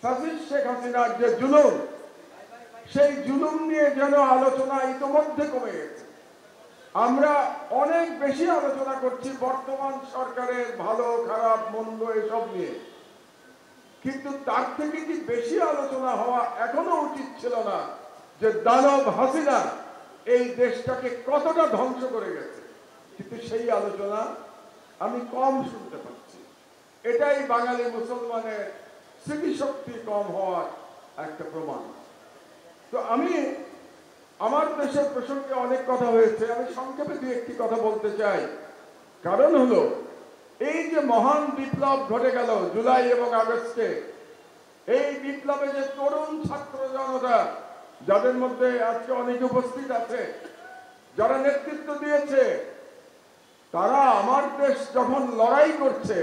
Fascist Sheikh হাসিনার যে জুলুম, সেই জুলুম নিয়ে যেন আলোচনা ইতোমধ্যে কমে গেছে। আমরা অনেক বেশি আলোচনা করছি বর্তমান সরকারের ভালো খারাপ মন্দ এসব নিয়ে, কিন্তু তার থেকে কি বেশি আলোচনা হওয়া এখনো উচিত ছিল না যে দানব হাসিনা এই দেশটাকে কতটা ধ্বংস করে গেছে? কিন্তু সেই আলোচনা আমি কম শুনতে পাচ্ছি। এটাই বাঙালি মুসলমানের স্মৃতিশক্তি কম হওয়ার একটা প্রমাণ। তো আমি আমার দেশের প্রসঙ্গে অনেক কথা হয়েছে, আমি সংক্ষেপে দু একটি কথা বলতে চাই। কারণ হলো এই যে মহান বিপ্লব ঘটে গেল জুলাই এবং আগস্টে, এই বিপ্লবে যে তরুণ ছাত্র জনতা, যাদের মধ্যে আজকে অনেকে উপস্থিত আছে, যারা নেতৃত্ব দিয়েছে, তারা আমার দেশ যখন লড়াই করছে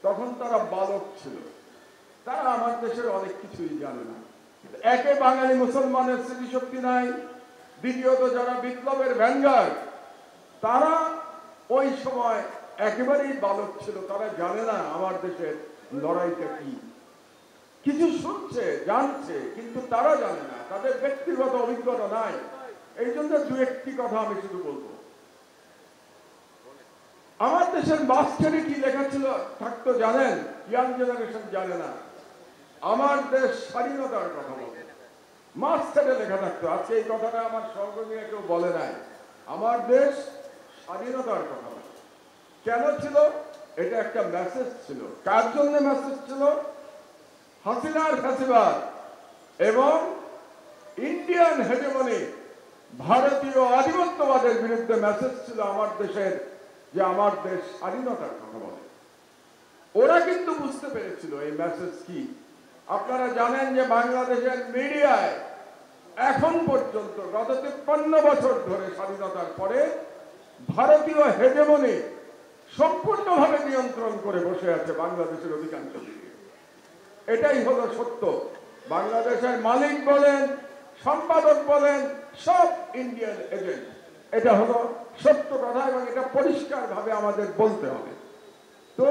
তখন তারা বালক ছিল। তারা আমার দেশের অনেক কিছুই জানে না। একে বাঙালি মুসলমানের স্মৃতিশক্তি নাই, দ্বিতীয়ত যারা বিপ্লবের ভ্যানগার্ড তারা ওই সময় একেবারেই বালক ছিল। তারা জানে না আমার দেশের লড়াইটা কি। কিছু শুনছে জানছে, কিন্তু তারা জানে না, তাদের ব্যক্তিগত অভিজ্ঞতা নাই। এই জন্য দু একটি কথা আমি শুধু বলবো। আমার দেশের মাস্টারে কি লেখা ছিল থাকতো জানেন? ইয়াং জেনারেশন জানে না। আমার দেশ স্বাধীনতার কথা বলে মাস্টারে লেখা থাকতো। আজকে এই কথাটা আমার সহকর্মীরা কেউ বলে নাই। আমার দেশ স্বাধীনতার কথা বলে। কেন ছিল? এটা একটা মেসেজ ছিল। কার জন্য মেসেজ ছিল? হাসিনার ফ্যাসিবাদ এবং ইন্ডিয়ান হেজেমনি, ভারতীয় আধিপত্যবাদের বিরুদ্ধে মেসেজ ছিল আমার দেশের, যে আমার দেশ স্বাধীনতার কথা বলে। ওরা কিন্তু বুঝতে পেরেছিল এই মেসেজ কি। আপনারা জানেন যে বাংলাদেশের মিডিয়ায় এখন পর্যন্ত গত 53 বছর ধরে স্বাধীনতার পরে ভারতীয় হেজেমনি সম্পূর্ণভাবে নিয়ন্ত্রণ করে বসে আছে বাংলাদেশের অধিকাংশ মিডিয়া। এটাই হলো সত্য। বাংলাদেশের মালিক বলেন, সম্পাদক বলেন, সব ইন্ডিয়ান এজেন্ট। এটা হলো সত্য কথা এবং এটা পরিষ্কারভাবে আমাদের বলতে হবে। তো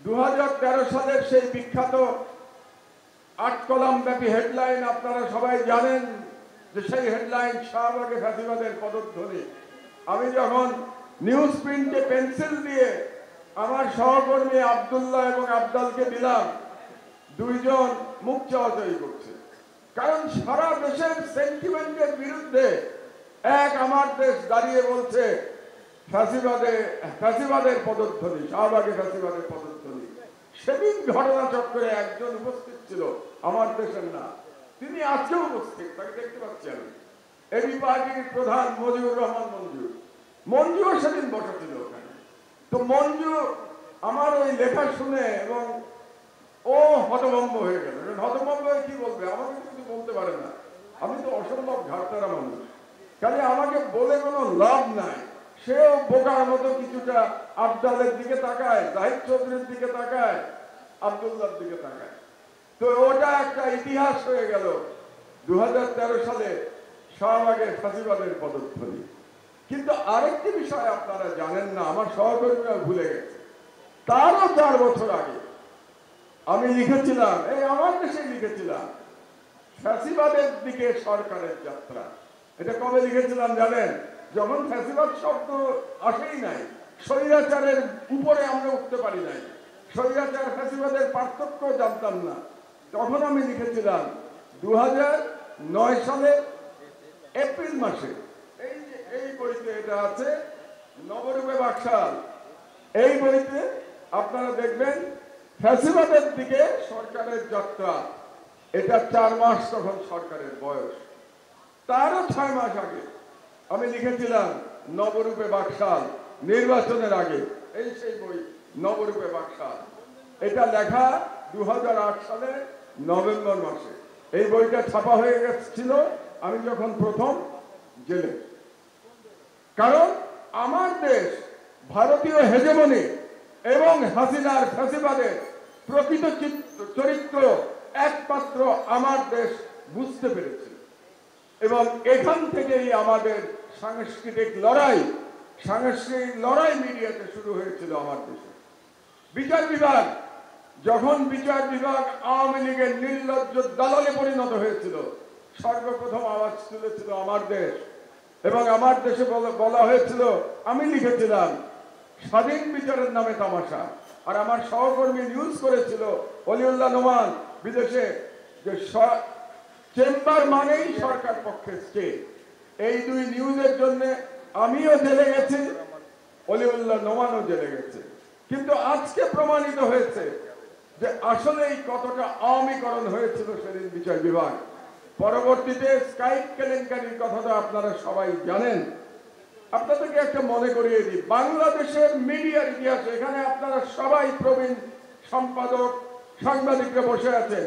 2013 সালের সেই বিখ্যাত 8 কলাম ব্যাপী হেডলাইন আপনারা সবাই জানেন, যে সেই হেডলাইন শাহবাগে ফ্যাসিবাদের পদধ্বনি। আমি যখন নিউজ প্রিন্টে পেন্সিল দিয়ে আমার সহকর্মী আব্দুল্লাহ এবং আবদালকে দিলাম, দুইজন মুখ চাওয়াচাই করছে। কারণ সারা দেশের সেন্টিমেন্টের বিরুদ্ধে এক আমার দেশ দাঁড়িয়ে বলছে ফ্যাসিবাদের পদধ্বনি, শাহবাগে ফ্যাসিবাদের পদধ্বনি। সেদিন ঘটনাচক্রে একজন উপস্থিত ছিল আমার দেশের না, তিনি আজকেও উপস্থিত, তাকে দেখতে পাচ্ছি আমি। এবি পার্টির প্রধান মজিবুর রহমান মঞ্জুও সেদিন বসেছিল ওখানে। তো মঞ্জু আমার ওই লেখা শুনে এবং ও হতভম্ব হয়ে গেল। হতভম্ব হয়ে কি বলবে? আমাকে কিছু বলতে পারে না, আমি তো অসম্ভব ঘাটতারা মানুষ, কাজে আমাকে বলে কোনো লাভ নাই। সেও বোকার মতো কিছুটা আবদালের দিকে তাকায়, জাহিদ চৌধুরীর দিকে তাকায়, আব্দুল্লাহর দিকে তাকায়। তো ওটা একটা ইতিহাস হয়ে গেল 2013 সালে শাহবাগের ফ্যাসিবাদের পদধ্বনি। কিন্তু আরেকটি বিষয় আপনারা জানেন না, আমার সহকর্মীরা ভুলে গেছে। তারও 4 বছর আগে আমি লিখেছিলাম, এই আমার দেশে লিখেছিলাম, ফ্যাসিবাদের দিকে সরকারের যাত্রা। এটা কবে লিখেছিলাম জানেন? যখন ফ্যাসিবাদ শব্দ আসেই নাই, স্বৈরাচারের উপরে আমরা উঠতে পারি নাই, স্বৈরাচার ফ্যাসিবাদের পার্থক্য জানতাম না। তখন আমি লিখেছিলাম 2009 সালে এপ্রিল মাসে। এই বইতে এটা আছে, নবরূপে বাকশাল। এই বইতে আপনারা দেখবেন ফ্যাসিবাদের দিকে সরকারের যাত্রা। এটা 4 মাস তখন সরকারের বয়স। তারও 6 মাস আগে আমি লিখেছিলাম নবরূপে বাকশাল, নির্বাচনের আগে। এই সেই বই নবরূপে বাকশাল। এটা লেখা 2008 সালে নভেম্বর মাসে। এই বইটা ছাপা হয়ে গেছিল আমি যখন প্রথম জেলে। কারণ আমার দেশ ভারতীয় হেজেমনি এবং হাসিনার ফ্যাসিবাদের প্রকৃত চরিত্র একমাত্র আমার দেশ বুঝতে পেরেছে। এবং এখান থেকেই আমাদের সাংস্কৃতিক লড়াই মিডিয়াতে শুরু হয়েছিল আমার দেশে। বিচার বিভাগ যখন বিচার বিভাগ আওয়ামী লীগের নির্লজ্জ দালালে পরিণত হয়েছিল, সর্বপ্রথম আওয়াজ তুলেছিল আমার দেশ। এবং আমার দেশে বলা হয়েছিল, আমি লিখেছিলাম স্বাধীন বিচারের নামে তামাশা। আর আমার সহকর্মী নিউজ করেছিল অলিউল্লাহ নোমান বিদেশে, যে চেম্বার মানেই সরকার পক্ষে স্টে। এই দুই নিউজের জন্য আমিও জেলে গেছি, অলিউল্লাহ নোমানও জেলে গেছে। কিন্তু আজকে প্রমাণিত হয়েছে যে আসলেই কতটা আওয়ামীকরণ হয়েছিল সেদিন বিচার বিভাগ। পরবর্তীতে স্কাইপ কেলেঙ্কারির কথাটা আপনারা সবাই জানেন। আপনাদেরকে একটা মনে করিয়ে দিই, বাংলাদেশের মিডিয়ার ইতিহাসে, এখানে আপনারা সবাই প্রবীণ সম্পাদক সাংবাদিকরা বসে আছেন,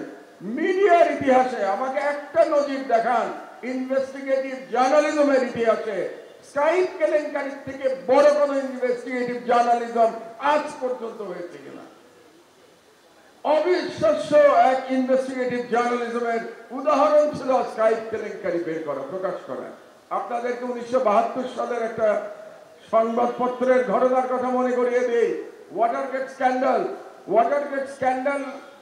মিডিয়ার ইতিহাসে আমাকে একটা নজির দেখান ইনভেস্টিগেটিভ জার্নালিজমের ইতিহাসে স্কাইপ কেলেঙ্কারির থেকে বড় কোনো ইনভেস্টিগেটিভ জার্নালিজম আজ পর্যন্ত হয়েছে কিনা। অবিশ্বাস্য এক ইনভেস্টিগেটিভ জার্নালিজমের উদাহরণ ছিল স্কাইপ কেলেঙ্কারি বের করা, প্রকাশ করা। আপনাদেরকে 1972 সালের একটা সংবাদপত্রের ঘটনার কথা মনে করিয়ে দেই, ওয়াটারগেট স্ক্যান্ডাল। ওয়াটারগেট স্ক্যান্ডাল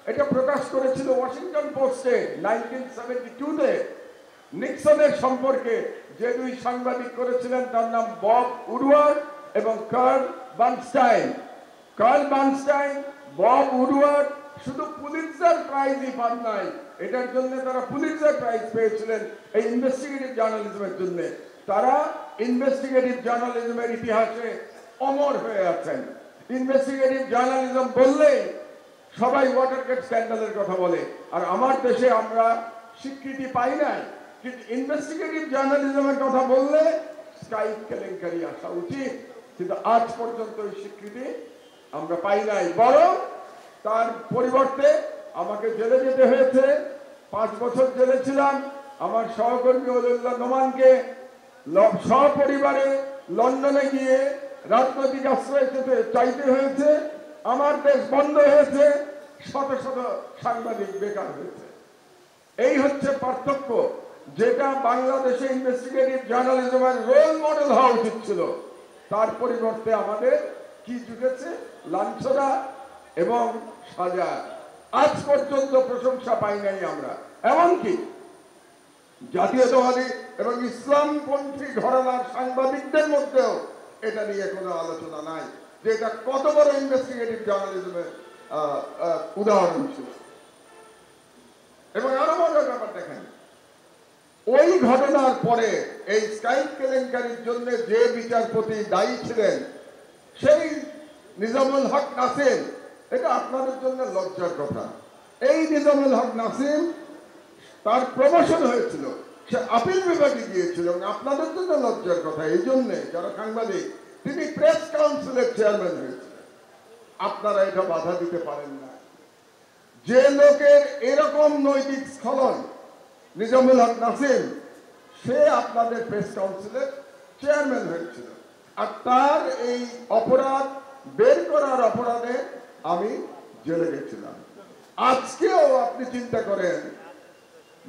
এটা প্রকাশ করেছিল ওয়াশিংটন পোস্টে 1972-তে। নিক্সনের সম্পর্কে যে দুই সাংবাদিক করেছিলেন তার নাম বব উডওয়ার্ড এবং Carl Bernstein. Carl Bernstein, Bob Woodward শুধু পুলিৎজার প্রাইজই পান নাই, এটার জন্য তারা পুলিৎজার প্রাইজ পেয়েছিলেন এই ইনভেস্টিগেটিভ জার্নালিজমের জন্য। তারা ইনভেস্টিগেটিভ জার্নালিজমের ইতিহাসে অমর হয়ে আছেন। ইনভেস্টিগেটিভ জার্নালিজম বললে সবাই ওয়াটারগেট স্ক্যান্ডালের কথা বলে, আর আমার দেশে আমরা স্বীকৃতি পাই নাই। কিন্তু ইনভেস্টিগেটিভ জার্নালিজমের কথা বললে স্কাইপ কেলেঙ্কারি আসা উচিত, কিন্তু আজ পর্যন্ত ওই স্বীকৃতি আমরা পাই নাই। বরং তার পরিবর্তে আমাকে জেলে যেতে হয়েছে। 5 বছর জেলে ছিলাম। আমার সহকর্মী অলিউল্লাহ নোমানকে সপরিবারে লন্ডনে গিয়ে রাজনৈতিক আশ্রয় চাইতে হয়েছে। আমার দেশ বন্ধ হয়েছে, শত শত সাংবাদিক বেকার হয়েছে। এই হচ্ছে পার্থক্য, যেটা বাংলাদেশে ইনভেস্টিগেটিভ জার্নালিজমের রোল মডেল হওয়া উচিত ছিল। তার পরিবর্তে আমাদের কি জুটেছে? লাঞ্ছনা এবং সাজা। আজ পর্যন্ত প্রশংসা পাই নাই আমরা। এমনকি জাতীয়তাবাদী এবং ইসলামপন্থী ঘরানার সাংবাদিকদের মধ্যেও এটা নিয়ে কোনো আলোচনা নাই যে এটা কত বড় ইনভেস্টিগেটিভ জার্নালিজমের উদাহরণ ছিল। এবং আরো মজার ব্যাপার দেখেন, ওই ঘটনার পরে এই স্কাইপ কেলেঙ্কারির জন্য যে বিচারপতি দায়ী ছিলেন সেই নিজামুল হক নাসিম, এটা আপনাদের জন্য লজ্জার কথা। এই নিজামুল হক নাসিম, তার প্রমোশন হয়েছিল, সে আপিল বিভাগে গিয়েছিল, এবং আপনাদের জন্য লজ্জার কথা এই জন্যে যারা সাংবাদিক, তিনি প্রেস কাউন্সিলের চেয়ারম্যান হয়েছিলেন। আপনারা এটা বাধা দিতে পারেন না। যে লোকের এরকম নৈতিক স্খলন, নিজামুল হক নাসিম, সে আপনাদের প্রেস কাউন্সিলের চেয়ারম্যান হয়েছিল। আর তার এই অপরাধ বের করার অপরাধে আমি জেলে গেছিলাম। আজকেও আপনি চিন্তা করেন,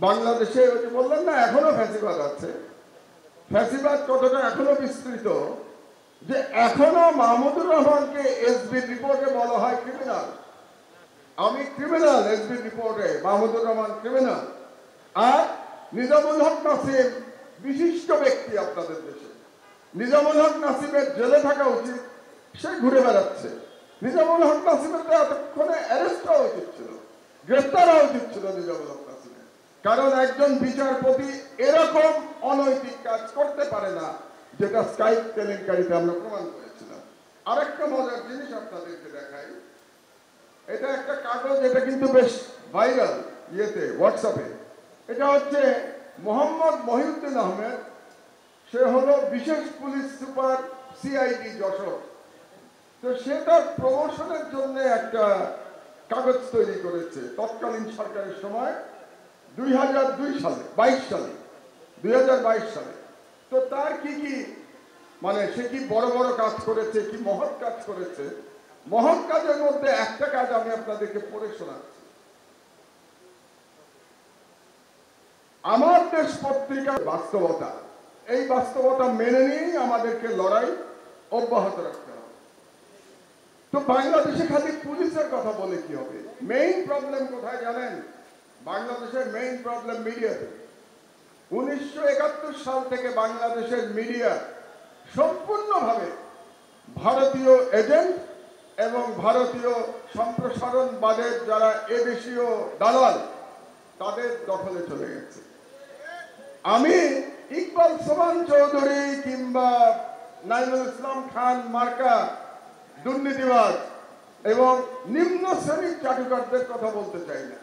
বাংলাদেশে ওই যে বললেন না এখনো ফ্যাসিবাদ আছে, ফ্যাসিবাদ কতটা এখনো বিস্তৃত যে এখনো মাহমুদুর রহমানকে এসবির রিপোর্টে বলা হয় ক্রিমিনাল। আমি ক্রিমিনাল, এসবির রিপোর্টে মাহমুদুর রহমান ক্রিমিনাল। আর নিজামুল হক নাসিম বিশিষ্ট ব্যক্তি আপনাদের দেশে। নিজামুল হক নাসিমের জেলে থাকা উচিত, সে ঘুরে বেড়াচ্ছে। নিজামুল হক নাসিমের তো এতক্ষণে অ্যারেস্ট হওয়া উচিত ছিল, গ্রেফতার হওয়া উচিত ছিল নিজামুল হক নাসিমের। কারণ একজন বিচারপতি এরকম অনৈতিক কাজ করতে পারে না, যেটা স্কাইপ কেলেঙ্কারিতে আমরা প্রমাণ করেছিলাম। আরেকটা মজার জিনিস আপনাদেরকে দেখাই, এটা একটা কাগজ, এটা কিন্তু বেশ ভাইরাল ইয়েতে, হোয়াটসঅ্যাপে। এটা হচ্ছে মোহাম্মদ মহিউদ্দিন আহমেদ, সে হলো বিশেষ পুলিশ সুপার সিআইডি যশোর। তো সে তার প্রমোশনের জন্য একটা কাগজ তৈরি করেছে তৎকালীন সরকারের সময় 2022 সালে। তো তার কি কি মানে সে কি বড় বড় কাজ করেছে, কি মহৎ কাজ করেছে। মহৎ কাজের মধ্যে একটা কাজ আমি আপনাদেরকে পড়ে শোনাচ্ছি। আমার দেশ পত্রিকার বাস্তবতা, এই বাস্তবতা মেনে নিয়েই আমাদেরকে লড়াই অব্যাহত রাখতে হবে। তো বাংলাদেশে খালি পুলিশের কথা বলে কি হবে? মেইন প্রবলেম কোথায় জানেন? বাংলাদেশের মেইন প্রবলেম মিডিয়াতে। 1971 সাল থেকে বাংলাদেশের মিডিয়া সম্পূর্ণভাবে ভারতীয় এজেন্ট এবং ভারতীয় সম্প্রসারণবাদের যারা এদেশীয় দালাল তাদের দখলে চলে গেছে। আমি ইকবাল সোবহান চৌধুরী কিংবা নাইমুল ইসলাম খান মার্কা দুর্নীতিবাজ এবং নিম্ন শ্রেণীর চাটুকারদের কথা বলতে চাই না।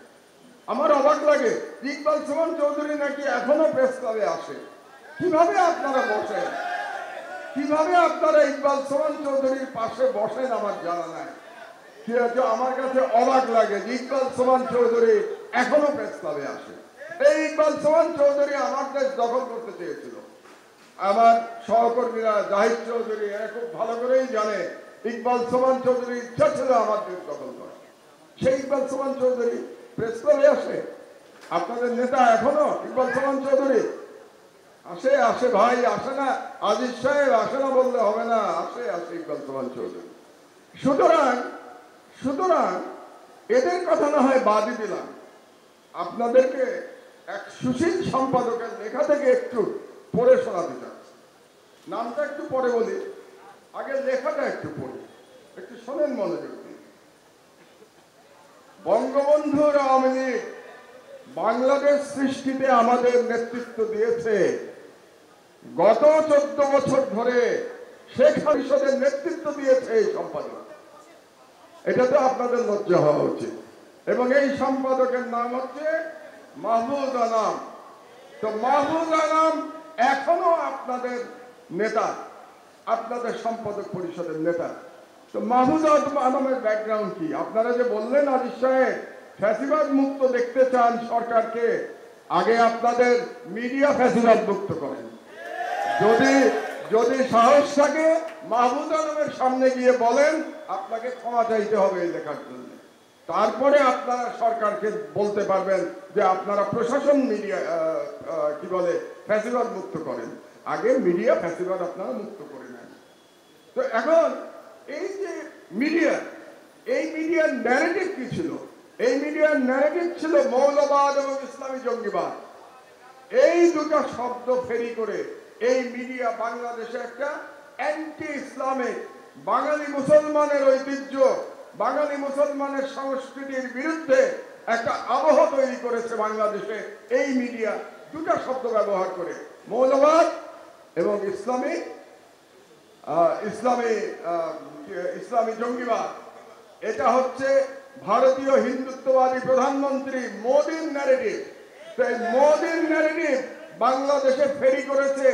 আমার অবাক লাগে, ইকবাল সোবহান চৌধুরী নাকি এখনো প্রেস ক্লাবে আসে। কিভাবে আপনারা বসেন? কিভাবে আপনারা ইকবাল সোবহান চৌধুরীর পাশে বসেন আমার জানা নাই। কি আছে, আমার কাছে অবাক লাগে যে ইকবাল সোবহান চৌধুরী এখনো প্রেস ক্লাবে আসে। এই ইকবাল সোবহান চৌধুরী আমার দেশ দখল করতে চেয়েছিল। আমার সহকর্মীরা জাহিদ চৌধুরী এরা খুব ভালো করেই জানে ইকবাল সোবহান চৌধুরীর ইচ্ছা ছিল আমার দেশ দখল করা। সেই ইকবাল সোবহান চৌধুরী প্রেস ক্লাবে আসে। আপনাদের নেতা এখনো ইকবাল সোবহান চৌধুরী আসে? আসে ভাই, আসে না? আজিজ সাহেব আসে না বললে হবে না, আসে আসে ইকবাল সোবহান চৌধুরী। সুতরাং এদের কথা না হয় বাদই দিলাম, আপনাদেরকে এক সুশীল সম্পাদকের লেখা থেকে একটু পড়ে শোনাতে চাচ্ছি। নামটা একটু পরে বলি, আগে লেখাটা একটু পড়ি, একটু শোনেন মনোযোগ দিয়ে। বঙ্গবন্ধুর আওয়ামী লীগ বাংলাদেশ সৃষ্টিতে আমাদের নেতৃত্ব দিয়েছে। গত 14 বছর ধরে শেখ হাসিনার নেতৃত্ব দিয়েছে এই সম্পাদক। এটা তো আপনাদের লজ্জা হওয়া উচিত। এবং এই সম্পাদকের নাম হচ্ছে মাহমুদ আনাম। তো মাহমুদ আনাম এখনো আপনাদের নেতা, আপনাদের সম্পাদক পরিষদের নেতা। তো মাহমুদ আনামের ব্যাকগ্রাউন্ড কি? আপনারা যে বললেন আজিজ সাহেব ফ্যাসিবাদ মুক্ত দেখতে চান সরকারকে, আগে আপনাদের মিডিয়া ফ্যাসিবাদ মুক্ত করেন। যদি সাহস থাকে মাহমুদ আলমের সামনে গিয়ে বলেন আপনাকে ক্ষমা চাইতে হবে এই লেখার জন্য, তারপরে আপনারা সরকারকে বলতে পারবেন যে আপনারা প্রশাসন মিডিয়া কি বলে ফ্যাসিবাদ মুক্ত করেন। আগে মিডিয়া ফ্যাসিবাদ আপনারা মুক্ত করে নেন। তো এখন এই যে এই মিডিয়ার ন্যারেটিভ কি ছিল? এই মিডিয়ার ন্যারেটিভ ছিল মৌলবাদ এবং ইসলামী জঙ্গিবাদ। এই দুটো শব্দ ফেরি করে এই মিডিয়া বাংলাদেশে একটা অ্যান্টি ইসলামিক, বাঙালি মুসলমানের ঐতিহ্য, বাঙালি মুসলমানের সংস্কৃতির বিরুদ্ধে একটা আবহ তৈরি করেছে বাংলাদেশে। এই মিডিয়া দুটো শব্দ ব্যবহার করে, মৌলবাদ এবং ইসলামী জঙ্গিবাদ। এটা হচ্ছে ভারতীয় হিন্দুত্ববাদী প্রধানমন্ত্রী মোদির ন্যারেটিভ। সেই মোদির ন্যারেটিভ বাংলাদেশে ফেরি করেছে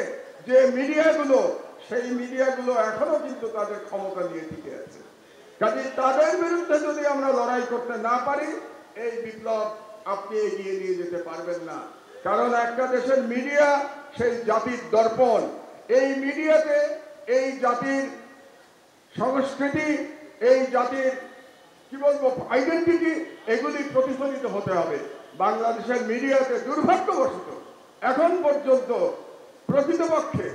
যে মিডিয়াগুলো, সেই মিডিয়াগুলো এখনো কিন্তু তাদের ক্ষমতা নিয়ে টিকে আছে। কাজে তাদের বিরুদ্ধে যদি আমরা লড়াই করতে না পারি, এই বিপ্লব আপনি এগিয়ে নিয়ে যেতে পারবেন না। কারণ একটা দেশের মিডিয়া সেই জাতির দর্পণ। এই মিডিয়াতে এই জাতির সংস্কৃতি, এই জাতির কি বলবো আইডেন্টিটি, এগুলি প্রতিফলিত হতে হবে। বাংলাদেশের মিডিয়াতে দুর্ভাগ্যবশত এখন পর্যন্ত প্রকৃতপক্ষে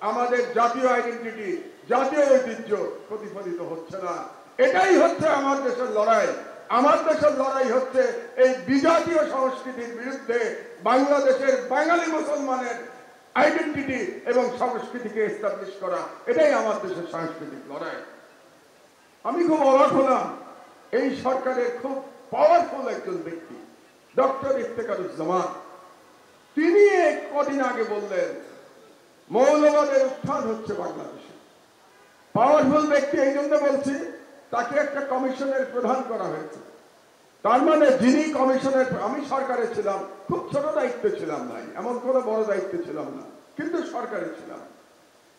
আমাদের জাতীয় আইডেন্টিটি, জাতীয় ঐতিহ্য প্রতিফলিত হচ্ছে না। এটাই হচ্ছে আমার দেশের লড়াই। আমার দেশের লড়াই হচ্ছে এই বিজাতীয় সংস্কৃতির বিরুদ্ধে বাংলাদেশের বাঙালি মুসলমানের আইডেন্টিটি এবং সংস্কৃতিকে এস্টাবলিশ করা। এটাই আমার দেশের সাংস্কৃতিক লড়াই। আমি খুব অবাক হলাম, এই সরকারের খুব পাওয়ারফুল একজন ব্যক্তি ডক্টর ইফতেখারুজ্জামান, তিনি কদিন আগে বললেন মৌলবাদের উত্থান হচ্ছে বাংলাদেশে। পাওয়ারফুল ব্যক্তি এই জন্য বলছি, তাকে একটা কমিশনের প্রধান করা হয়েছে। তার মানে যিনি কমিশনের, আমি সরকারে ছিলাম, খুব ছোট দায়িত্বে ছিলাম ভাই, এমন কোনো বড় দায়িত্বে ছিলাম না, কিন্তু সরকারে ছিলাম।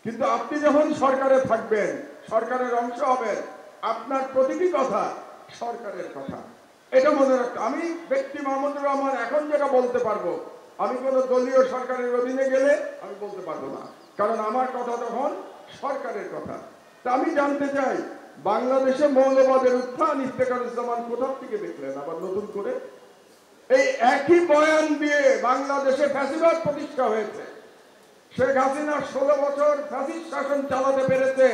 কিন্তু আপনি যখন সরকারে থাকবেন, সরকারের অংশ হবেন, আপনার প্রতিটি কথা সরকারের কথা, এটা মনে রাখতে। আমি ব্যক্তি মাহমুদুর রহমান এখন যেটা বলতে পারবো, আমি কোনো দলীয় সরকারের অধীনে গেলে আমি বলতে পারবো না, কারণ আমার কথা তখন সরকারের কথা। তা আমি জানতে চাই, বাংলাদেশে মৌলবাদের উত্থান ইফতেখারুজ্জামান কোথা থেকে দেখলেন আবার নতুন করে? এই একই বয়ান দিয়ে বাংলাদেশে ফ্যাসিবাদ প্রতিষ্ঠা হয়েছে। শেখ হাসিনা 16 বছর ফ্যাসিস্ট শাসন চালাতে পেরেছে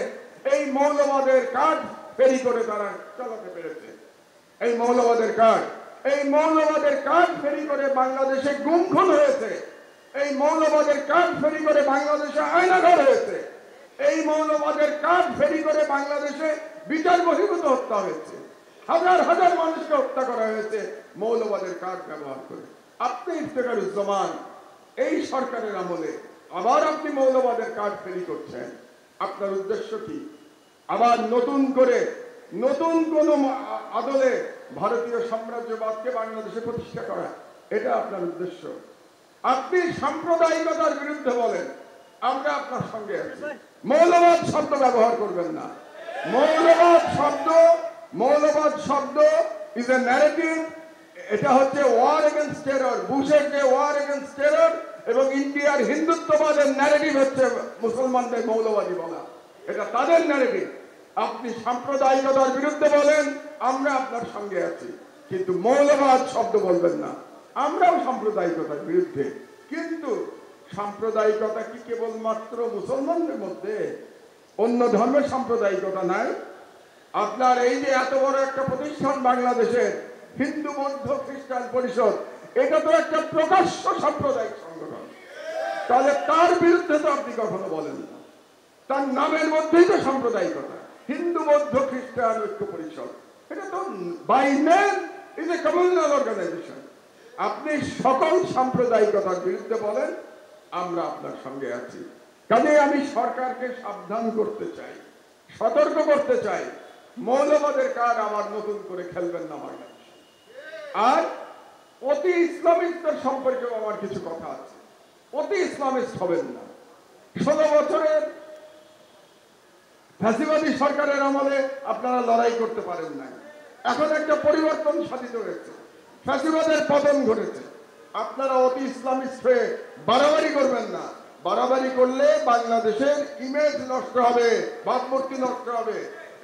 এই মৌলবাদের কাঠ ফেরি করে তারা চালাতে পেরেছে। এই মৌলবাদের কার্ড ফেরি করে বাংলাদেশে গুম খুন হয়েছে। এই মৌলবাদের কার্ড ফেরি করে বাংলাদেশে আয়নাঘর হয়েছে। এই মৌলবাদের কার্ড ফেরি করে বাংলাদেশে বিচার বহির্ভূত হত্যা হয়েছে। হাজার হাজার মানুষকে হত্যা করা হয়েছে মৌলবাদের কার্ড ব্যবহার করে। আপনি ইফতেখারুজ্জামান এই সরকারের আমলে আবার আপনি মৌলবাদের কার্ড ফেরি করছেন। আপনার উদ্দেশ্য কি? আবার নতুন কোন আদলে ভারতীয় সাম্রাজ্যবাদকে বাংলাদেশে প্রতিষ্ঠা করা, এটা আপনার উদ্দেশ্য। আপনি সাম্প্রদায়িকতার বিরুদ্ধে বলেন, আমরা আপনার সঙ্গে আছি। মৌলবাদ শব্দ ব্যবহার করবেন না। মৌলবাদ শব্দ ইজ এ ন্যারেটিভ। এটা হচ্ছে ওয়ার এগেইনস্ট টেরর। বুশের যে ওয়ার এগেইনস্ট টেরর এবং ইন্ডিয়ার হিন্দুত্ববাদের ন্যারেটিভ হচ্ছে মুসলমানদের মৌলবাদী বলা। এটা তাদের ন্যারেটিভ। আপনি সাম্প্রদায়িকতার বিরুদ্ধে বলেন, আমরা আপনার সঙ্গে আছি, কিন্তু মৌলবাদ শব্দ বলবেন না। আমরাও সাম্প্রদায়িকতার বিরুদ্ধে, কিন্তু সাম্প্রদায়িকতা কি কেবলমাত্র মুসলমানদের মধ্যে? অন্য ধর্মের সাম্প্রদায়িকতা নাই? আপনার এই যে এত বড় একটা প্রতিষ্ঠান বাংলাদেশের হিন্দু বৌদ্ধ খ্রিস্টান পরিষদ, এটা তো একটা প্রকাশ্য সাম্প্রদায়িক সংগঠন। তাহলে তার বিরুদ্ধে তো আপনি কখনো বলেন না। তার নামের মধ্যেই তো সাম্প্রদায়িকতা, হিন্দু বৌদ্ধ খ্রিস্টান ঐক্য পরিষদ। এটা তো by name is a communal organization. আপনি সকল সাম্প্রদায়িকতার বিরুদ্ধে বলেন, আমরা আপনার সঙ্গে আছি। কাজে আমি সরকারকে সাবধান করতে চাই, সতর্ক করতে চাই, মৌলবাদের কার্ড আবার নতুন করে খেলবেন না বাংলাদেশ। আর অতি ইসলামিস্টদের সম্পর্কে আমার কিছু কথা আছে। অতি ইসলামিস্ট হবেন না। 16 বছরের ফ্যাসিবাদী সরকারের আমলে আপনারা লড়াই করতে পারেন নাই। এখন একটা পরিবর্তন সাধিত হয়েছে, ফ্যাসিবাদের পতন ঘটেছে। আপনারা অতি ইসলামিস্ট হয়ে বাড়াবাড়ি করবেন না। বাড়াবাড়ি করলে বাংলাদেশের ইমেজ নষ্ট হবে, ভাবমূর্তি নষ্ট হবে।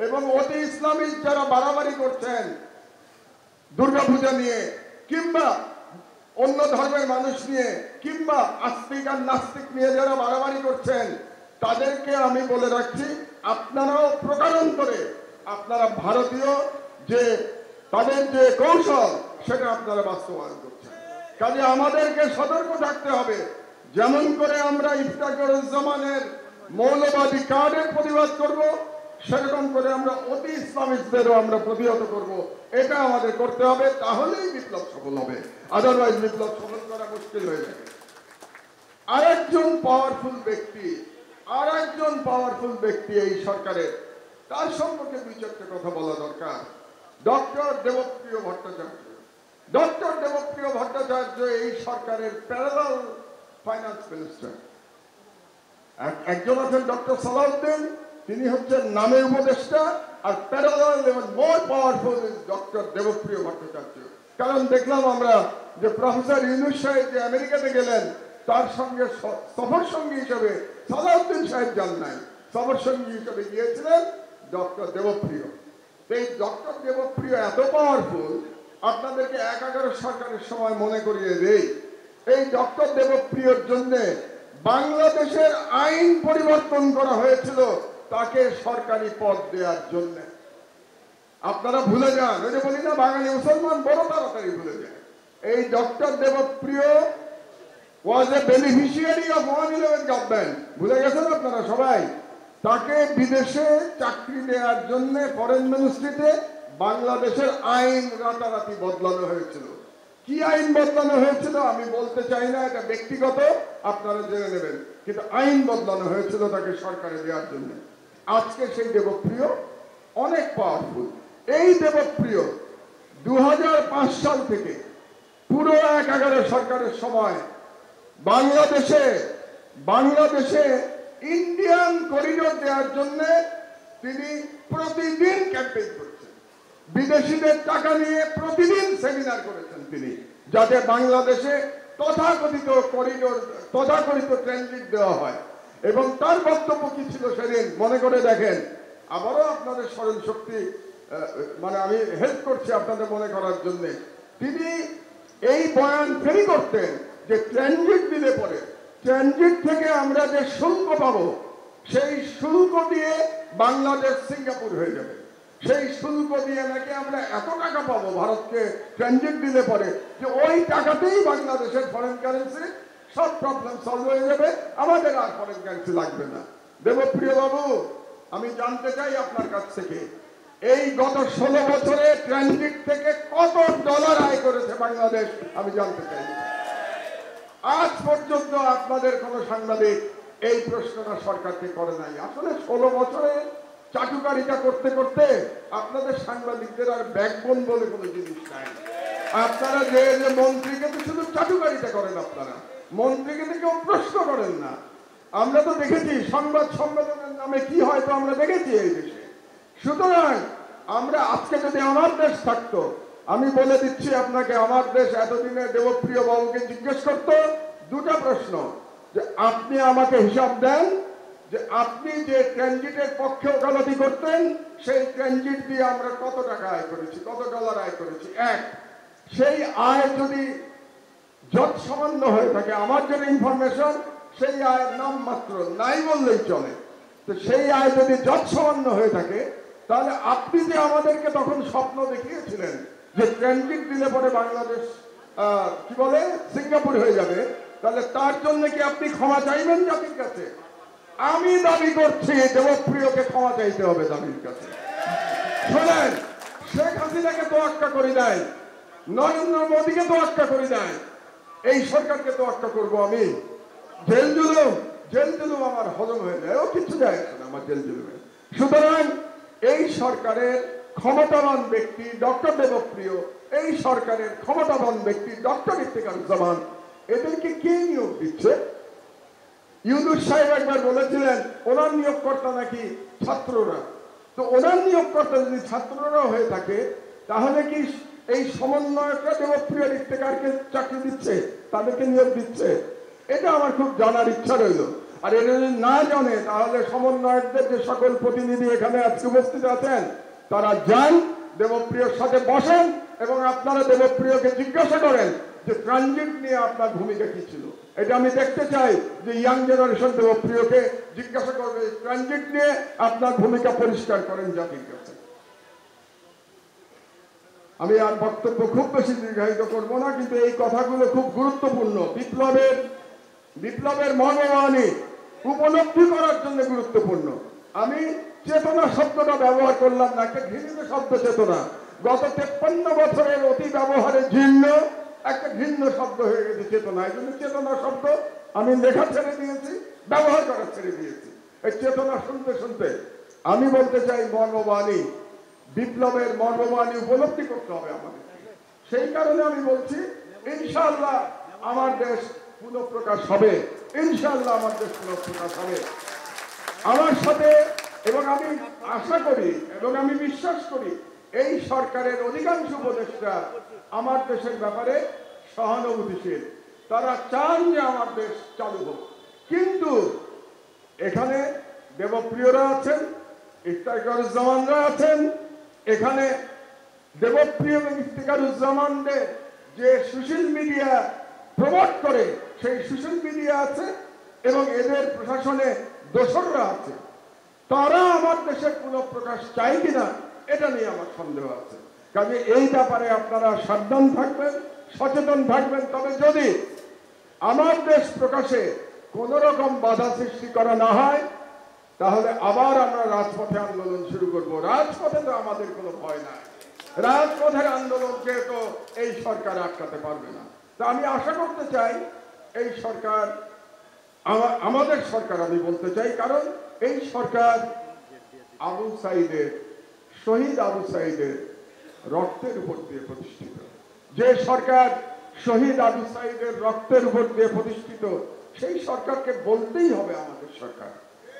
এবং অতি ইসলামিস্ট যারা বাড়াবাড়ি করছেন দুর্গাপূজা নিয়ে, কিংবা অন্য ধর্মের মানুষ নিয়ে, কিংবা আস্তিক আর নাস্তিক নিয়ে যারা বাড়াবাড়ি করছেন, তাদেরকে আমি বলে রাখছি, আপনারাও প্রকারান্তরে আপনারা ভারতীয় যে তাদের যে কৌশল, সেটা আপনারা বাস্তবায়ন করছেন। কাজে আমাদেরকে সতর্ক থাকতে হবে। যেমন করে আমরা ইফতেখারুজ্জামানের মৌলবাদী কার্ডের প্রতিবাদ করব, সেরকম করে আমরা অতি ইসলামিস্টদেরও আমরা প্রতিহত করব। এটা আমাদের করতে হবে, তাহলেই বিপ্লব সফল হবে। আদারওয়াইজ বিপ্লব সফল করা মুশকিল হয়ে যাবে। আরেকজন পাওয়ারফুল ব্যক্তি এই সরকারের, তার সম্পর্কে 2-4টা কথা বলা দরকার। ডক্টর দেবপ্রিয় ভট্টাচার্য এই সরকারের প্যারালাল ফাইন্যান্স মিনিস্টার। একজন আছেন ডক্টর সালাউদ্দিন, তিনি হচ্ছেন নামে উপদেষ্টা, আর প্যারালাল এবং more powerful is doctor Debapriya Bhattacharya. কারণ দেখলাম আমরা যে প্রফেসর ইউনূস সাহেব যে আমেরিকাতে গেলেন, তার সঙ্গে সফর সঙ্গী হিসেবে সালাউদ্দিন সাহেব যান নাই, সফর সঙ্গী হিসেবে গিয়েছিলেন ডক্টর দেবপ্রিয়। এই ডক্টর দেবপ্রিয় এত পাওয়ারফুল, আপনাদেরকে 11 সরকারের সময় মনে করিয়ে দেই, এই ডক্টর দেবপ্রিয়র জন্য বাংলাদেশের আইন পরিবর্তন করা হয়েছিল তাকে সরকারি পদ দেওয়ার জন্য। আপনারা ভুলে যান, ওই যে বলি না বাঙালি মুসলমান বড় তাড়াতাড়ি ভুলে যায়। এই doctor Debapriya was a beneficiary of 111 government. ভুলে গেছেন আপনারা সবাই? তাকে বিদেশে চাকরি দেওয়ার জন্য ফরেন মিনিস্ট্রিতে বাংলাদেশের আইন রাতারাতি বদলানো হয়েছিল। কি আইন বদলানো হয়েছিল আমি বলতে চাই না, এটা ব্যক্তিগত, আপনারা জেনে নেবেন, কিন্তু আইন বদলানো হয়েছিল তাকে সরকারে দেওয়ার জন্য। আজকে সেই দেবপ্রিয় অনেক পাওয়ারফুল। এই দেবপ্রিয় 2005 সাল থেকে পুরো 11 সরকারের সময় বাংলাদেশে ইন্ডিয়ান করিডোর দেওয়ার জন্য তিনি প্রতিদিন ক্যাম্পেইন করছেন। বিদেশিদের টাকা নিয়ে প্রতিদিন সেমিনার করেছেন তিনি, যাতে বাংলাদেশে তথাকথিত করিডোর, তথাকথিত ট্রানজিট দেওয়া হয়। এবং তার বক্তব্য কি ছিল সেদিন মনে করে দেখেন। আবারও আপনাদের স্মরণ শক্তি, মানে আমি হেল্প করছি আপনাদের মনে করার জন্য। তিনি এই বয়ান ফেরি করতেন যে ট্রানজিট দিলে পরে ট্রানজিট থেকে আমরা যে শুল্ক পাবো, সেই শুল্ক দিয়ে বাংলাদেশ সিঙ্গাপুর হয়ে যাবে। সেই শুল্ক দিয়ে নাকি আমরা এত টাকা পাবো ভারতকে ট্রানজিট দিলে পরে যে ওই টাকাতেই বাংলাদেশের ফরেন কারেন্সি সব প্রবলেম সলভ হয়ে যাবে, আমাদের আর ফরেন কারেন্সি লাগবে না। দেবপ্রিয় বাবু, আমি জানতে চাই আপনার কাছ থেকে এই গত 16 বছরে ট্রানজিট থেকে কত ডলার আয় করেছে বাংলাদেশ, আমি জানতে চাই। আজ পর্যন্ত আপনাদের কোন সাংবাদিক এই প্রশ্নটা সরকারকে করে নাই। আসলে 16 বছরে চাটুকারিতা করতে করতে আপনাদের সাংবাদিকদের আর ব্যাকবোন বলে কোনো জিনিস নাই। আপনারা যে মন্ত্রীকে তো শুধু চাটুকারিতা করেন, আপনারা মন্ত্রীকে তো কেউ প্রশ্ন করেন না। আমরা তো দেখেছি সংবাদ সম্মেলনের নামে কি হয়, তো আমরা দেখেছি এই দেশে। সুতরাং আমরা আজকে যদি আমার দেশ থাকতো, আমি বলে দিচ্ছি আপনাকে, আমার দেশ এতদিনে দেবপ্রিয় বাবুকে জিজ্ঞেস করতো দুটা প্রশ্ন, যে আপনি আমাকে হিসাব দেন যে আপনি যে ট্রানজিটের পক্ষে ওকালতি করতেন সেই ট্রানজিট দিয়ে আমরা কত টাকা আয় করেছি, কত ডলার আয় করেছি। এক, সেই আয় যদি যৎসামান্য হয়ে থাকে, আমার যেটা ইনফরমেশন সেই আয়ের নাম মাত্র নাই বললেই চলে, তো সেই আয় যদি যৎসামান্য হয়ে থাকে তাহলে আপনি যে আমাদেরকে তখন স্বপ্ন দেখিয়েছিলেন যে ট্রানজিট দিলে পরে বাংলাদেশ কি বলে সিঙ্গাপুর হয়ে যাবে, তাহলে তার জন্য কি আপনি ক্ষমা চাইবেন জাতির কাছে? আমি দাবি করছি দেবপ্রিয়কে ক্ষমা চাইতে হবে জাতির কাছে। শোনেন, শেখ হাসিনাকে তোয়াক্কা করি নাই, নরেন্দ্র মোদীকে তোয়াক্কা করি নাই, এই সরকারকে তোয়াক্কা করবো আমি? জেল জুলুম আমার হজম হয়ে যায়, ও কিছু যায় না আমার জেল জুলুমে। সুতরাং এই সরকারের ক্ষমতাবান ব্যক্তি ডক্টর দেবপ্রিয়, এই সরকারের ক্ষমতাবান ব্যক্তি ডক্টর ইফতেখারুজ্জামান, এদেরকে কে নিয়োগ দিচ্ছে? ইউনূস সাহেব একবার বলেছিলেন ওনার নিয়োগকর্তা নাকি ছাত্ররা, তো ওনার নিয়োগকর্তা যদি ছাত্ররা হয়ে থাকে তাহলে কি এই সমন্বয়করা দেবপ্রিয় ইফতেখারকে চাকরি দিচ্ছে, তাদেরকে নিয়োগ দিচ্ছে? এটা আমার খুব জানার ইচ্ছা রইল। আর এটা যদি না জানে তাহলে সমন্বয়কদের যে সকল প্রতিনিধি এখানে আজকে উপস্থিত আছেন তারা যান, দেবপ্রিয়র সাথে বসেন এবং আপনারা দেবপ্রিয়কে জিজ্ঞাসা করেন যে ট্রানজিট নিয়ে আপনার ভূমিকা কি ছিল। এটা আমি দেখতে চাই যে ইয়াং জেনারেশন দেবপ্রিয়কে জিজ্ঞাসা করবে ট্রানজিট নিয়ে আপনার ভূমিকা পরিষ্কার করেন জাতির কাছে। আমি আর বক্তব্য খুব বেশি দীর্ঘায়িত করবো না, কিন্তু এই কথাগুলো খুব গুরুত্বপূর্ণ। বিপ্লবের মনোবাণী উপলব্ধি করার জন্য গুরুত্বপূর্ণ। আমি চেতনা শব্দটা ব্যবহার করলাম না, একটা ঘৃণিত শব্দ চেতনা। গত 53 বছরের অতি ব্যবহারে জীর্ণ একটা ঘৃণ্য শব্দ হয়ে গেছে চেতনা। এই জন্য চেতনা শব্দ আমি লেখা ছেড়ে দিয়েছি, ব্যবহার করা ছেড়ে দিয়েছি। এই চেতনা শুনতে শুনতে আমি বলতে চাই মর্মবাণী, বিপ্লবের মর্মবাণী উপলব্ধি করতে হবে আমাদের। সেই কারণে আমি বলছি ইনশাআল্লাহ আমার দেশ পুনঃপ্রকাশ হবে, ইনশাআল্লাহ আমার দেশ পুনঃপ্রকাশ হবে। আমার সাথে এবং আমি আশা করি এবং আমি বিশ্বাস করি এই সরকারের অধিকাংশ উপদেষ্টা আমার দেশের ব্যাপারে সহানুভূতিশীল। তারা চান যে আমার দেশ চালু হোক, কিন্তু এখানে দেবপ্রিয়রা আছেন, ইফতেখারুজ্জামানরা আছেন। এখানে দেবপ্রিয় এবং ইফতেখারুজ্জামানদের যে সোশ্যাল মিডিয়া প্রমোট করে সেই সোশ্যাল মিডিয়া আছে এবং এদের প্রশাসনে দোসররা আছে। তারা আমার দেশের পুনঃপ্রকাশ চাই কিনা এটা নিয়ে আমার সন্দেহ আছে। কাজে এই ব্যাপারে আপনারা সাবধান থাকবেন, সচেতন থাকবেন। তবে যদি আমার দেশ প্রকাশে কোন রকম বাধা সৃষ্টি করা না হয় তাহলে আবার আমরা রাজপথে আন্দোলন শুরু করব। রাজপথে তো আমাদের কোনো ভয় নাই, রাজপথের আন্দোলনকে তো এই সরকার আটকাতে পারবে না। তা আমি আশা করতে চাই এই সরকার, আমাদের সরকার আমি বলতে চাই, কারণ এই সরকার আবু সাইদের, শহীদ আবু সাইদের রক্তের উপর দিয়ে প্রতিষ্ঠিত। যে সরকার শহীদ আবু সাইদের রক্তের উপর দিয়ে প্রতিষ্ঠিত সেই সরকারকে বলতেই হবে আমাদের সরকার।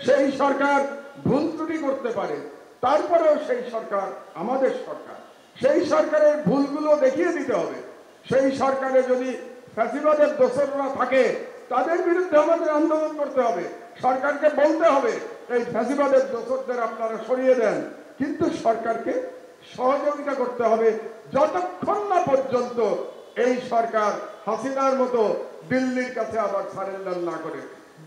সেই সরকার ভুল ত্রুটি করতে পারে, তারপরেও সেই সরকার আমাদের সরকার। সেই সরকারের ভুলগুলো দেখিয়ে দিতে হবে। সেই সরকারে যদি ফ্যাসিবাদের দোসররা থাকে তাদের বিরুদ্ধে আমাদের আন্দোলন করতে হবে। সরকারকে বলতে হবে এই ফ্যাসিবাদের দোসরদের আপনারা সরিয়ে দেন, কিন্তু সরকারকে সহযোগিতা করতে হবে যতক্ষণ না পর্যন্ত এই সরকার হাসিনার মতো দিল্লির কাছে আবার সারেন্ডার না করে।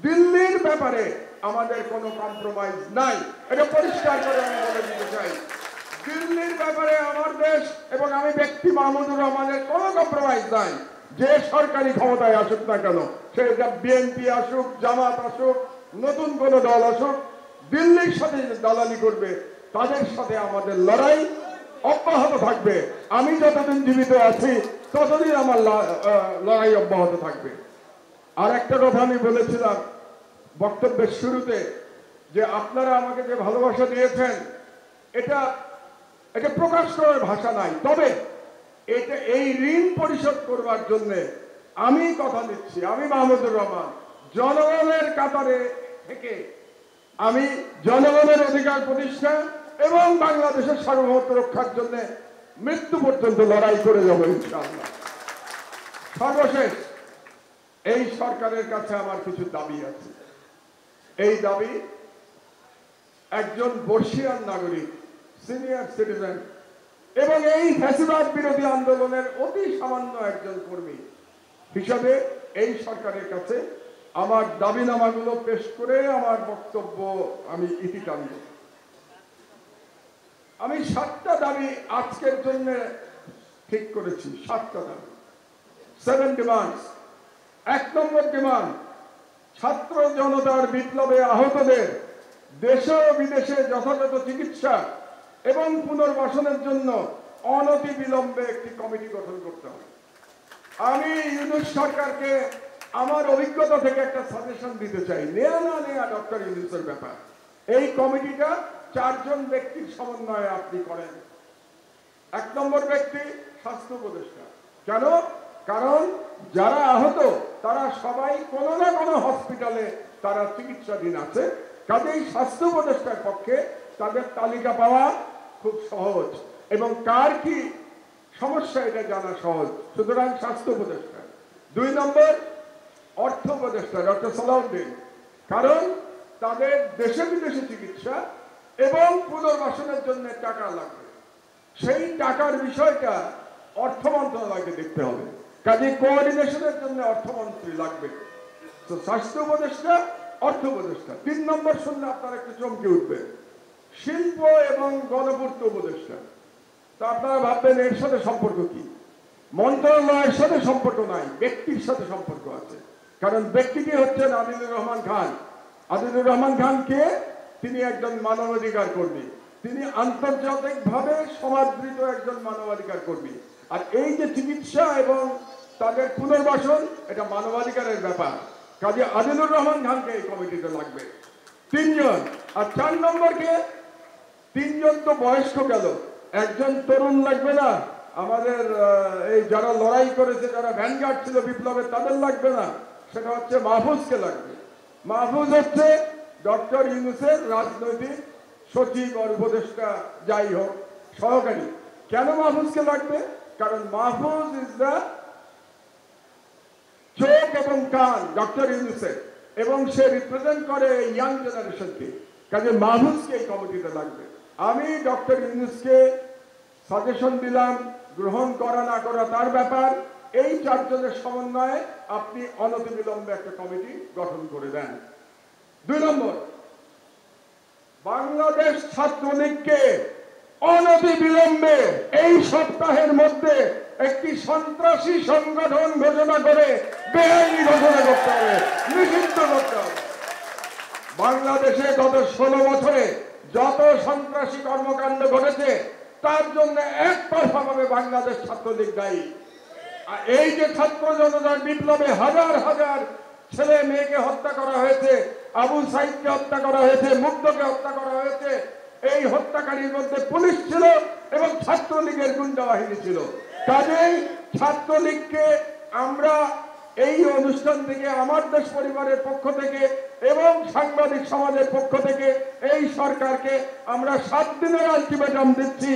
দিল্লির ব্যাপারে আমাদের কোনো কম্প্রোমাইজ নাই, এটা পরিষ্কার করে আমি বলে দিতে চাই। দিল্লির ব্যাপারে আমার দেশ এবং আমি ব্যক্তি মাহমুদুর রহমানের কোনো কম্প্রোমাইজ নাই। যে সরকারি ক্ষমতায় আসুক না কেন, সেটা বিএনপি আসুক, জামাত আসুক, নতুন কোনো দল আসুক, দিল্লির সাথে যে দালালি করবে তাদের সাথে আমাদের লড়াই অব্যাহত থাকবে। আমি যতদিন জীবিত আছি ততদিন আমার লড়াই অব্যাহত থাকবে। আর একটা কথা আমি বলেছিলাম বক্তব্যের শুরুতে, যে আপনারা আমাকে যে ভালোবাসা দিয়েছেন এটা প্রকাশ করার ভাষা নাই। তবে এই ঋণ পরিশোধ করবার জন্য আমি কথা দিচ্ছি, আমি মাহমুদুর রহমান জনগণের কাতারে থেকে আমি জনগণের অধিকার প্রতিষ্ঠা এবং বাংলাদেশের সার্বভৌমত্ব রক্ষার জন্য মৃত্যু পর্যন্ত লড়াই করে যাব ইনশাআল্লাহ। সর্বশেষ, এই সরকারের কাছে আমার কিছু দাবি আছে। এই দাবি, একজন বর্ষিয়ান নাগরিক, সিনিয়র সিটিজেন এবং এই ফ্যাসিবাদ বিরোধী আন্দোলনের অতি সামান্য একজন কর্মী হিসাবে এই সরকারের কাছে আমার দাবিনামাগুলো পেশ করে আমার বক্তব্য আমি ইতি টানব। আমি 7টা দাবি আজকের জন্য ঠিক করেছি। 7টা দাবি, 7 ডিমান্ডস। 1 নম্বর ডিমান্ড, ছাত্র জনতার বিপ্লবে আহতদের দেশে ও বিদেশে যথাযথ চিকিৎসা এবং পুনর্বাসনের জন্য অনতিবিলম্বে একটি কমিটি গঠন করতে হবে। আমি ইউনূস সরকারকে আমার অভিজ্ঞতা থেকে একটা সাজেশন দিতে চাই। নেয়া না নেয়া ডক্টর ইউনূসের ব্যাপার। এই কমিটিটা 4 জন ব্যক্তির সমন্বয়ে আপনি করেন। 1 নম্বর ব্যক্তি স্বাস্থ্য উপদেষ্টা। কেন? কারণ যারা আহত তারা সবাই কোনো না কোনো হসপিটালে তারা চিকিৎসাধীন আছে। কাজেই স্বাস্থ্য উপদেষ্টার পক্ষে তাদের তালিকা পাওয়া খুব সহজ এবং কার কি সমস্যা এটা জানা সহজ। সুতরাং স্বাস্থ্য উপদেষ্টা। 2 নম্বর অর্থ উপদেষ্টা ডক্টর সালাউদ্দিন। কারণ তাদের দেশে বিদেশে চিকিৎসা এবং পুনর্বাসনের জন্য টাকা লাগবে। সেই টাকার বিষয়টা অর্থ মন্ত্রণালয়কে দেখতে হবে। কাজে কোঅর্ডিনেশনের জন্য অর্থমন্ত্রী লাগবে। তো স্বাস্থ্য উপদেষ্টা, অর্থ উপদেষ্টা। 3 নম্বর শুনলে আপনারা একটু চমকে উঠবে, শিল্প এবং গণপূর্ত উপদেষ্টা। তা আপনারা ভাববেন এর সাথে সম্পর্ক কি? মন্ত্রণালয়ের সাথে সম্পর্ক নাই, ব্যক্তির সাথে সম্পর্ক আছে। কারণ ব্যক্তিটি হচ্ছেন আদিলুর রহমান খান। আদিলুর রহমান খান কে? তিনি একজন মানবাধিকার কর্মী, তিনি আন্তর্জাতিকভাবে সমাদৃত একজন মানবাধিকার কর্মী। আর এই যে চিকিৎসা এবং তাদের পুনর্বাসন, এটা মানবাধিকারের ব্যাপার। কাজে আদিলুর রহমান খানকে এই কমিটিতে লাগবে। 3 জন। আর 4 নম্বরকে, 3 জন তো বয়স্ক গেল, একজন তরুণ লাগবে না? আমাদের এই যারা লড়াই করেছে, যারা ভ্যানগার্ড ছিল বিপ্লবে, তাদের লাগবে না? সেটা হচ্ছে মাহফুজকে লাগবে। মাহফুজ হচ্ছে ডক্টর ইউনূসের রাজনৈতিক সচিব আর উপদেষ্টা, যাই হোক, সহকারী। কেন মাহফুজকে লাগবে? কারণ মাহফুজ ইজ দা চোখ এবং কান ডক্টর ইউনূসের, এবং সে রিপ্রেজেন্ট করে ইয়াং জেনারেশনকে। কাজে মাহফুজকে এই কমিটিতে লাগবে। আমি ডক্টর ইউনূসকে সাজেশন দিলাম, গ্রহণ করা না করা তার ব্যাপার। এই 4 জনের সমন্বয়ে আপনি অনতিবিলম্বে একটা কমিটি গঠন করে দেন। 2 নম্বর, বাংলাদেশ ছাত্রলীগকে অনতিবিলম্বে এই সপ্তাহের মধ্যে একটি সন্ত্রাসী সংগঠন ঘোষণা করে বেআইনি ঘোষণা করতে হবে, নিষিদ্ধ করতে হবে। বাংলাদেশে গত 16 বছরে যত সন্ত্রাসী কর্মকাণ্ড ঘটেছে তার জন্য একতরফাভাবে বাংলাদেশ ছাত্রলীগ দায়ী। আর এই যে ছাত্র জনতার বিপ্লবে হাজার হাজার ছেলে মেয়েকে হত্যা করা হয়েছে, আবু সাইদকে হত্যা করা হয়েছে, মুগ্ধকে হত্যা করা হয়েছে, এই হত্যাকারীর মধ্যে পুলিশ ছিল এবং ছাত্রলীগের গুন্ডা বাহিনী ছিল। কাজেই ছাত্রলীগকে আমরা এই অনুষ্ঠান থেকে, আমার দেশ পরিবারের পক্ষ থেকে এবং সাংবাদিক সমাজের পক্ষ থেকে এই সরকারকে আমরা 7 দিনের আলটিমেটাম দিচ্ছি।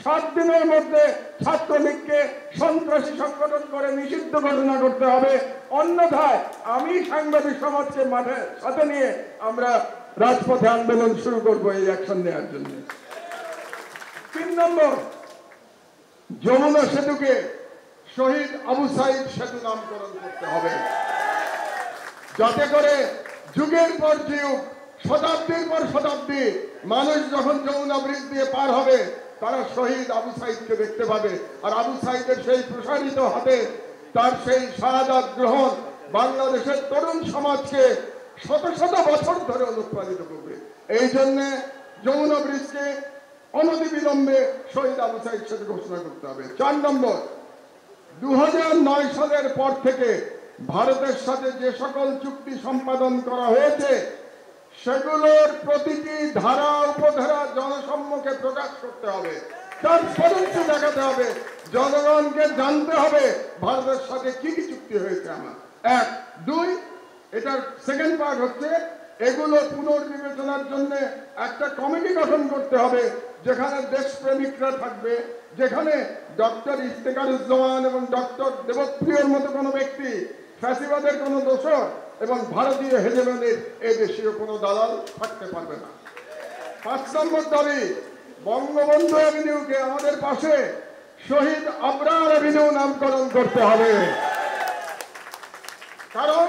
7 দিনের মধ্যে ছাত্রলীগকে সন্ত্রাসী সংগঠন করে নিষিদ্ধ ঘোষণা করতে হবে। অন্যথায় আমি সাংবাদিক সমাজকে মাঠে সাথে নিয়ে আমরা রাজপথে আন্দোলন শুরু করব এই অ্যাকশন নেওয়ার জন্য। 3 নম্বর, যমুনা সেতুকে শহীদ আবু সাইদ সেতু নামকরণ করতে হবে, যাতে করে যুগের পর যুগ, শতাব্দীর পর শতাব্দী মানুষ যখন যমুনা ব্রিজ দিয়ে পার হবে তারা শহীদ আবু সাইদকে দেখতে পাবে, আর আবু সাইদের সেই প্রসারিত হাতে তার সেই শাহাদাত গ্রহণ বাংলাদেশের তরুণ সমাজকে শত শত বছর ধরে অনুপ্রাণিত করবে। এই জন্য যমুনা ব্রিজকে অনতিবিলম্বে শহীদ আবু সাইদ সাথে ঘোষণা করতে হবে। 4 নম্বর, 2009 সালের পর থেকে ভারতের সাথে যে সকল চুক্তি সম্পাদন করা হয়েছে সেগুলোর প্রতিটি ধারা উপধারা জনসম্মুখে প্রকাশ করতে হবে, ট্রান্সপারেন্সি দেখাতে হবে, জনগণকে জানতে হবে ভারতের সাথে কি কি চুক্তি হয়েছে আমার। 1, 2, এটার সেকেন্ড পার্ট হচ্ছে এগুলো পুনর্বিবেচনার জন্য একটা কমিটি গঠন করতে হবে, যেখানে দেশপ্রেমিকরা থাকবে, যেখানে ডক্টর ইফতেখারুজ্জামান এবং ডক্টর দেবপ্রিয়র মতো কোনো ব্যক্তি, ফ্যাসিবাদের কোনো দোষর এবং ভারতীয় হেজেমনির এই দেশীয় কোনো দালাল থাকতে পারবে না। 5 নম্বর দাবি, বঙ্গবন্ধু অ্যাভিনিউকে আমাদের পাশে শহীদ আবরার অ্যাভিনিউ নামকরণ করতে হবে। কারণ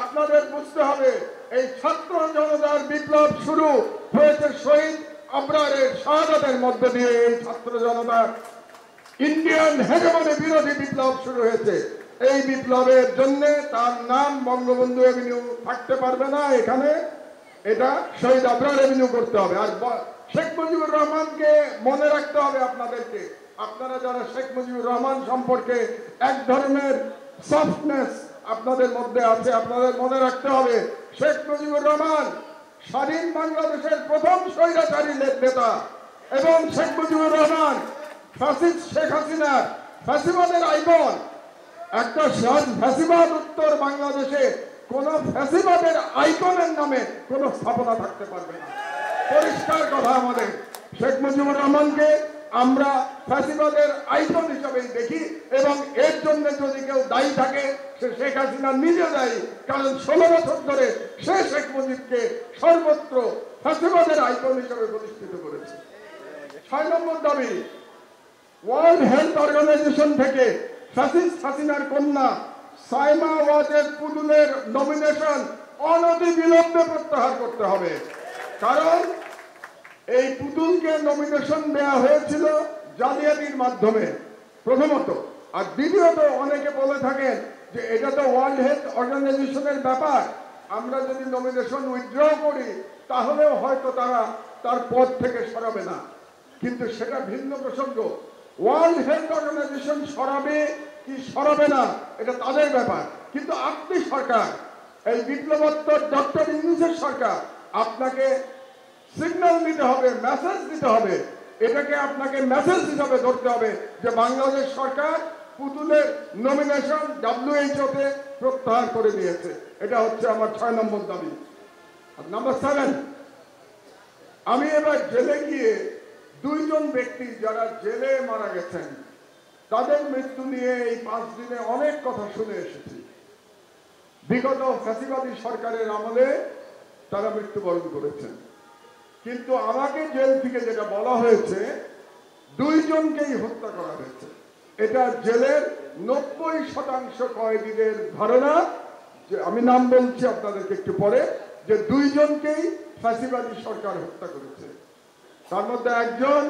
আপনাদের বুঝতে হবে এই ছাত্র জনতার বিপ্লব শুরু হয়েছে শহীদ আবরারের শাহাদাতের মধ্য দিয়ে। এই ছাত্র জনতার ইন্ডিয়ান হেজেমনি বিরোধী বিপ্লব শুরু হয়েছে। এই বিপ্লবের জন্য তার নাম বঙ্গবন্ধু অ্যাভিনিউ থাকতে পারবে না এখানে, এটা শহীদ আবরার অ্যাভিনিউ করতে হবে। আর শেখ মুজিবুর রহমানকে মনে রাখতে হবে আপনাদেরকে, আপনারা যারা শেখ মুজিবুর রহমান সম্পর্কে এক ধরনের সফটনেস আপনাদের মধ্যে আছে, আপনাদের মনে রাখতে হবে শেখ মুজিবুর রহমান স্বাধীন বাংলাদেশের প্রথম স্বৈরাচারী নেতা এবং শেখ মুজিবুর রহমান ফ্যাসিস্ট শেখ হাসিনার ফ্যাসিবাদের আইকন। একটা ফ্যাসিবাদ উত্তর বাংলাদেশে কোন ফ্যাসিবাদের আইকনের নামে কোন স্থাপনা থাকতে পারবে না। পরিষ্কার কথা আমাদের। শেখ মুজিবুর রহমানকে আমরা ফ্যাসিবাদের আইকন হিসাবেই দেখি এবং এর জন্য যদি কেউ দায়ী থাকে সে শেখ হাসিনা নিজে দায়ী, কারণ 16 বছর ধরে সে শেখ মুজিবকে সর্বত্র ফ্যাসিবাদের আইকন হিসাবে প্রতিষ্ঠিত করেছে। 6 নম্বর দাবি, ওয়ার্ল্ড হেলথ অর্গানাইজেশন থেকে ফ্যাসিস্ট হাসিনার কন্যা সাইমা ওয়াজেদ পুতুলের নমিনেশন অনতিবিলম্বে প্রত্যাহার করতে হবে। কারণ এই পুতুলকে নমিনেশন দেওয়া হয়েছিল জালিয়াতির মাধ্যমে প্রথমত, আর দ্বিতীয়ত অনেকে বলে থাকেন যে এটা তো ওয়ার্ল্ড হেলথ অর্গানাইজেশনের ব্যাপার, আমরা যদি নমিনেশন উইথড্র করি তাহলেও হয়তো তারা তার পদ থেকে সরাবে না। কিন্তু সেটা ভিন্ন প্রসঙ্গ। ওয়ার্ল্ড হেলথ অর্গানাইজেশন সরাবে কি সরাবে না এটা তাদের ব্যাপার, কিন্তু আপনি সরকার, এই বিপ্লবোত্তর ডক্টর ইউনূসের সরকার, আপনাকে সিগন্যাল দিতে হবে, মেসেজ দিতে হবে। এটাকে আপনাকে মেসেজ হিসাবে ধরতে হবে যে বাংলাদেশ সরকার পুতুলের নমিনেশন WHO তে প্রত্যাহার করে দিয়েছে। এটা হচ্ছে আমার 6 নম্বর দাবি। নাম্বার 7, আমি এবার জেলে গিয়ে 2 জন ব্যক্তি যারা জেলে মারা গেছেন তাদের মৃত্যু নিয়ে এই 5 দিনে অনেক কথা শুনে এসেছি। বিগত ফ্যাসিবাদী সরকারের আমলে তারা মৃত্যুবরণ করেছেন, কিন্তু আমাকে জেল থেকে যেটা বলা হয়েছে 2 জনকেই হত্যা করা হয়েছে। এটা জেলের 90% কয়েদিদের ধারণা, যে আমি নাম বলছি আপনাদেরকে একটু পরে, যে 2 জনকেই ফ্যাসিবাদী সরকার হত্যা করেছে। তার মধ্যে একজন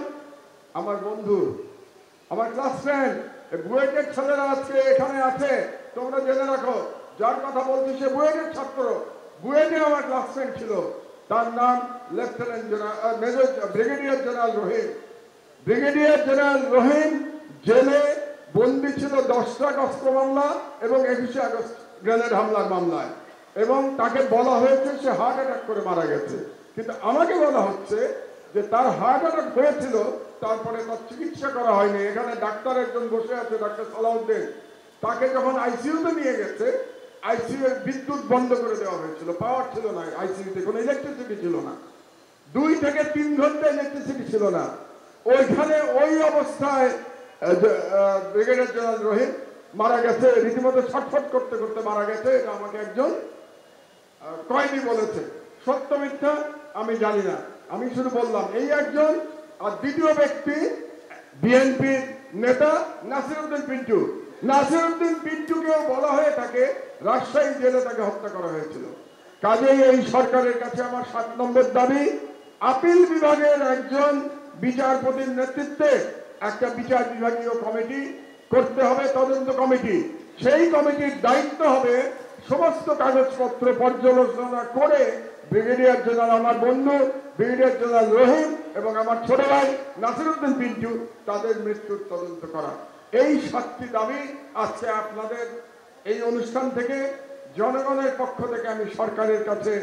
আমার বন্ধু, আমার ক্লাস ফ্রেন্ড, বুয়েটের ছেলেরা আজকে এখানে আছে, তোমরা জেনে রাখো, যার কথা বলছি সে বুয়েটের ছাত্র, বুয়েটে আমার ক্লাস ফ্রেন্ড ছিল। তার নাম lieutenant general major brigadier general Rahim. Brigadier general Rahim জেলে বন্দী ছিল 10টা অস্ত্র মামলা এবং 21শে আগস্ট গ্রেনেড হামলার মামলায়, এবং তাকে বলা হয়েছে সে হার্ট অ্যাটাক করে মারা গেছে। কিন্তু আমাকে বলা হচ্ছে যে তার হার্ট অ্যাটাক হয়েছিল, তারপরে তার চিকিৎসা করা হয়নি। এখানে ডাক্তার একজন বসে আছে, ডাক্তার সালাউদ্দিন, তাকে যখন আইসিইউতে নিয়ে গেছে, আইসিইউ এর বিদ্যুৎ বন্ধ করে দেওয়া হয়েছিল, পাওয়ার ছিল না, আইসিইউতে কোনো ইলেকট্রিসিটি ছিল না, 2 থেকে 3 ঘন্টা ইলেকট্রিসিটি ছিল না। ওইখানে ওই অবস্থায় ব্রিগেডিয়ার জেনারেল রহিম মারা গেছে, রীতিমতো ছটফট করতে করতে মারা গেছে। এটা আমাকে একজন কয়েদি বলেছে, সত্য মিথ্যা আমি জানি না, আমি শুধু বললাম এই একজন। আর দ্বিতীয় ব্যক্তি বিএনপির নেতা নাসিরউদ্দিন পিন্টু। নাসিরউদ্দিন পিন্টুকেও বলা হয়ে থাকে রাজশাহী জেলে তাকে হত্যা করা হয়েছিল। কাজেই এই সরকারের কাছে আমার 7 নম্বর দাবি, আপিল বিভাগের একজন বিচারপতির নেতৃত্বে একটা বিচার বিভাগীয় কমিটি করতে হবে, তদন্ত কমিটি। সেই কমিটির দায়িত্ব হবে সমস্ত কাগজপত্র পর্যালোচনা করে ব্রিগেডিয়ার জেনারেল আমার বন্ধু ব্রিগেডিয়ার জেনারেল রহিম এবং আমার ছোট ভাই নাসিরউদ্দিন পিন্টু তাদের মৃত্যুর তদন্ত করা। এই 7টি দাবি আজকে আপনাদের এই অনুষ্ঠান থেকে জনগণের পক্ষ থেকে আমি সরকারের কাছে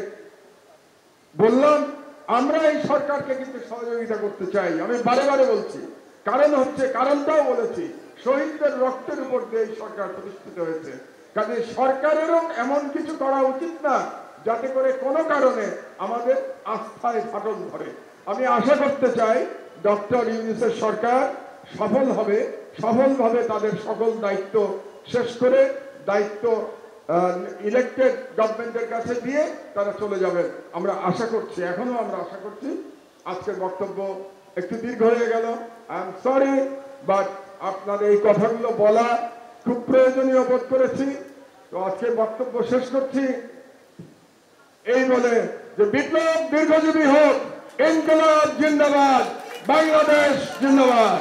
বললাম। আমরা এই সরকারকে কিন্তু সহযোগিতা করতে চাই, আমি বারে বারে বলছি। কারণটাও বলেছি, শহীদদের রক্তের উপর দিয়ে এই সরকার প্রতিষ্ঠিত হয়েছে। কাজে সরকারেরও এমন কিছু করা উচিত না যাতে করে কোনো কারণে আমাদের আস্থায় ফাটল ধরে। আমি আশা করতে চাই ডক্টর ইউনূসের সরকার সফলভাবে তাদের সকল দায়িত্ব শেষ করে দায়িত্ব ইলেক্টেড গভর্নমেন্টের কাছে দিয়ে তারা চলে যাবেন। আমরা আশা করছি, এখনো আমরা আশা করছি। আজকের বক্তব্য একটু দীর্ঘ হয়ে গেল, আই এম সরি, বাট আপনাদের এই কথাগুলো বলা খুব প্রয়োজনীয় বোধ করেছি। তো আজকের বক্তব্য শেষ করছি এই বলে যে বিপ্লব দীর্ঘজীবী হোক, ইনকলাব জিন্দাবাদ, বাংলাদেশ জিন্দাবাদ।